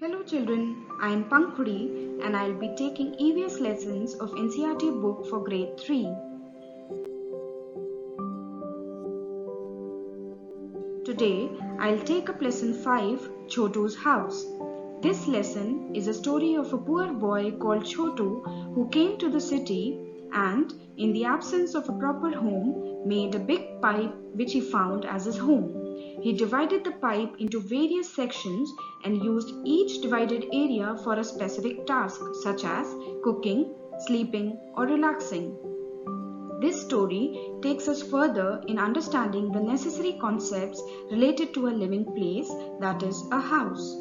Hello children, I am Pankhuri and I will be taking EVS lessons of NCERT book for grade 3. Today I will take up lesson 5, Chotu's house. This lesson is a story of a poor boy called Chotu who came to the city and, in the absence of a proper home, made a big pipe which he found as his home. He divided the pipe into various sections and used each divided area for a specific task such as cooking, sleeping or relaxing. This story takes us further in understanding the necessary concepts related to a living place, that is, a house.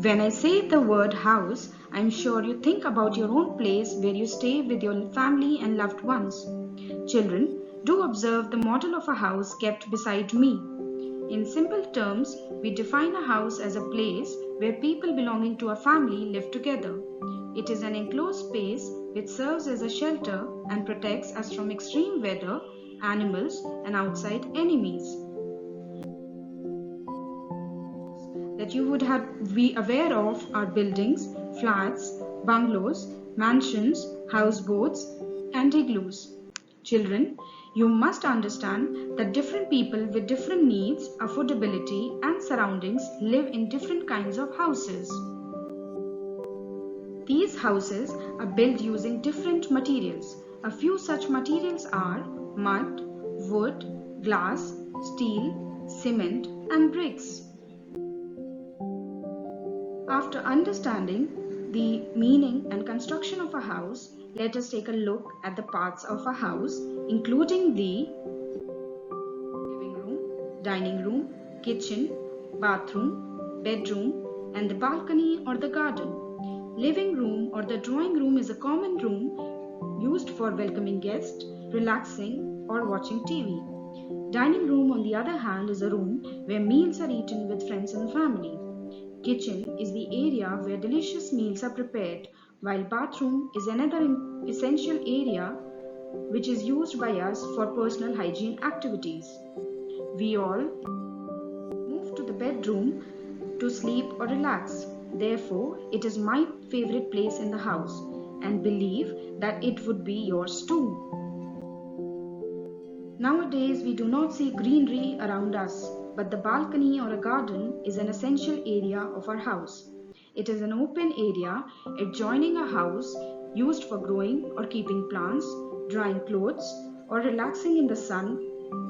When I say the word house, I am sure you think about your own place where you stay with your family and loved ones. Children, do observe the model of a house kept beside me. In simple terms, we define a house as a place where people belonging to a family live together. It is an enclosed space which serves as a shelter and protects us from extreme weather, animals, and outside enemies. That you would be aware of are buildings, flats, bungalows, mansions, houseboats, and igloos. Children, you must understand that different people with different needs, affordability, and surroundings live in different kinds of houses. These houses are built using different materials. A few such materials are mud, wood, glass, steel, cement, and bricks. After understanding the meaning and construction of a house, let us take a look at the parts of a house, including the living room, dining room, kitchen, bathroom, bedroom, and the balcony or the garden. Living room or the drawing room is a common room used for welcoming guests, relaxing, or watching TV. Dining room, on the other hand, is a room where meals are eaten with friends and family. Kitchen is the area where delicious meals are prepared, while bathroom is another essential area which is used by us for personal hygiene activities. We all move to the bedroom to sleep or relax. Therefore, it is my favorite place in the house and believe that it would be yours too. Nowadays, we do not see greenery around us, but the balcony or a garden is an essential area of our house. It is an open area adjoining a house used for growing or keeping plants, drying clothes, or relaxing in the sun,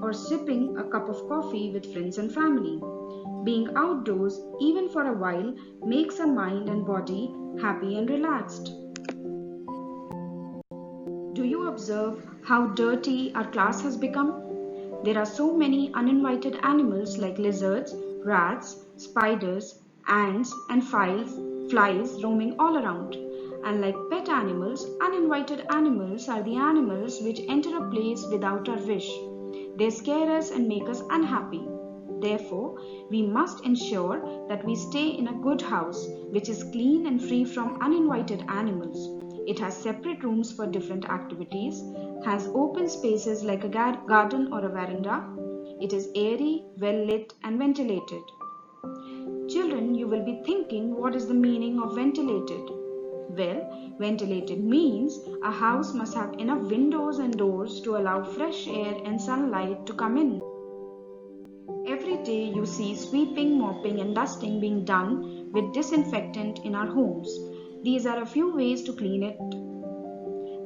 or sipping a cup of coffee with friends and family. Being outdoors, even for a while, makes our mind and body happy and relaxed. Do you observe how dirty our class has become? There are so many uninvited animals like lizards, rats, spiders, ants, and flies roaming all around. Unlike pet animals, uninvited animals are the animals which enter a place without our wish. They scare us and make us unhappy. Therefore, we must ensure that we stay in a good house which is clean and free from uninvited animals. It has separate rooms for different activities, has open spaces like a garden or a veranda. It is airy, well lit and ventilated. Children, you will be thinking, what is the meaning of ventilated? Well, ventilated means a house must have enough windows and doors to allow fresh air and sunlight to come in. Every day you see sweeping, mopping and dusting being done with disinfectant in our homes. These are a few ways to clean it.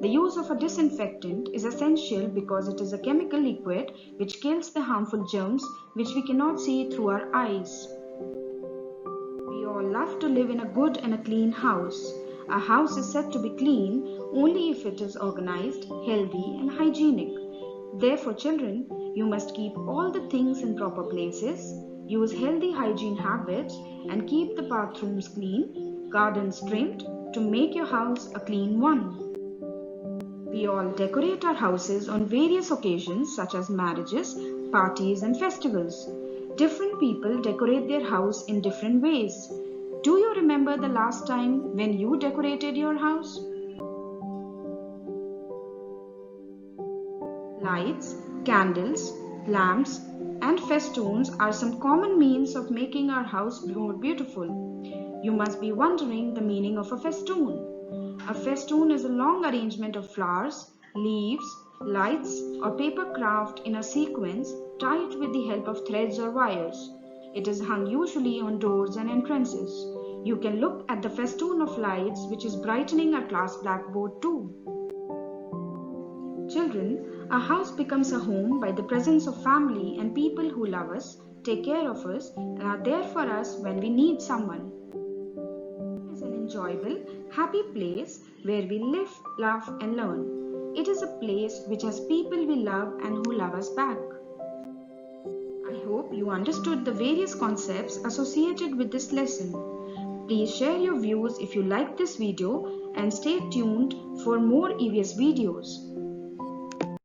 The use of a disinfectant is essential because it is a chemical liquid which kills the harmful germs which we cannot see through our eyes. We all love to live in a good and a clean house. A house is said to be clean only if it is organized, healthy and hygienic. Therefore, children, you must keep all the things in proper places, use healthy hygiene habits and keep the bathrooms clean, gardens trimmed to make your house a clean one. We all decorate our houses on various occasions such as marriages, parties and festivals. Different people decorate their house in different ways. Do you remember the last time when you decorated your house? Lights, candles, lamps and festoons are some common means of making our house more beautiful. You must be wondering the meaning of a festoon. A festoon is a long arrangement of flowers, leaves, lights, or paper craft in a sequence tied with the help of threads or wires. It is hung usually on doors and entrances. You can look at the festoon of lights which is brightening our class blackboard too. Children, a house becomes a home by the presence of family and people who love us, take care of us, and are there for us when we need someone. It is an enjoyable, happy place where we live, laugh, and learn. It is a place which has people we love and who love us back. I hope you understood the various concepts associated with this lesson. Please share your views if you liked this video and stay tuned for more EVS videos.